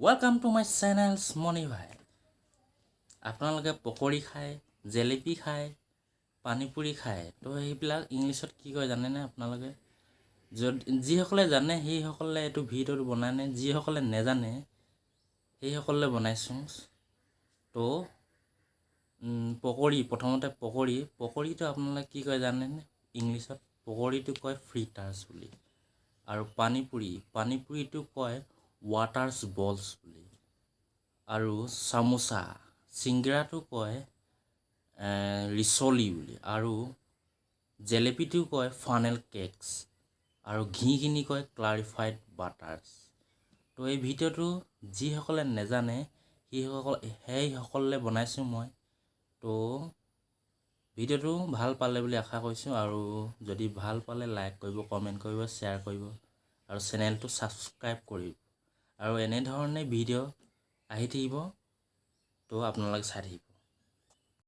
Welcome to my channel Moni Bhai. আপোনালোকে পকৰি খায়, জেলেপি খায়, পানীপুৰি খায়। তো এইবিলাক ইংলিছত কি কয় জানেনে আপোনালোকে? যিসকলে জানে সেইসকলে এইটো ভিডিঅ'টো বনায় নে যিসকলে নেজানে সেইসকলে বনাইছোঁ। তো পকৰি প্ৰথমতে পকৰিটো আপোনালোকে কি কয় জানেনে? ইংলিছত পকৰিটো কয় ফ্ৰিটাৰ্ছ বুলি। আৰু পানীপুৰিটো কয় ৱাটাৰ্ছ বলছ বুলি। আৰু চামোচা চিংগৰাটো কয় ৰিচলি বুলি। আৰু জেলেপিটো কয় ফানেল কেকছ। আৰু ঘিখিনি কয় ক্লাৰিফাইড বাটাৰ্ছ। তো এই ভিডিঅ'টো যিসকলে নেজানে সেইসকলে বনাইছোঁ মই। তো ভিডিঅ'টো ভাল পালে বুলি আশা কৰিছোঁ। আৰু যদি ভাল পালে লাইক কৰিব, কমেণ্ট কৰিব, শ্বেয়াৰ কৰিব আৰু চেনেলটো ছাবস্ক্ৰাইব কৰিব। আৰু এনেধৰণে ভিডিঅ' আহি থাকিব, তো আপোনালোকে চাই থাকিব।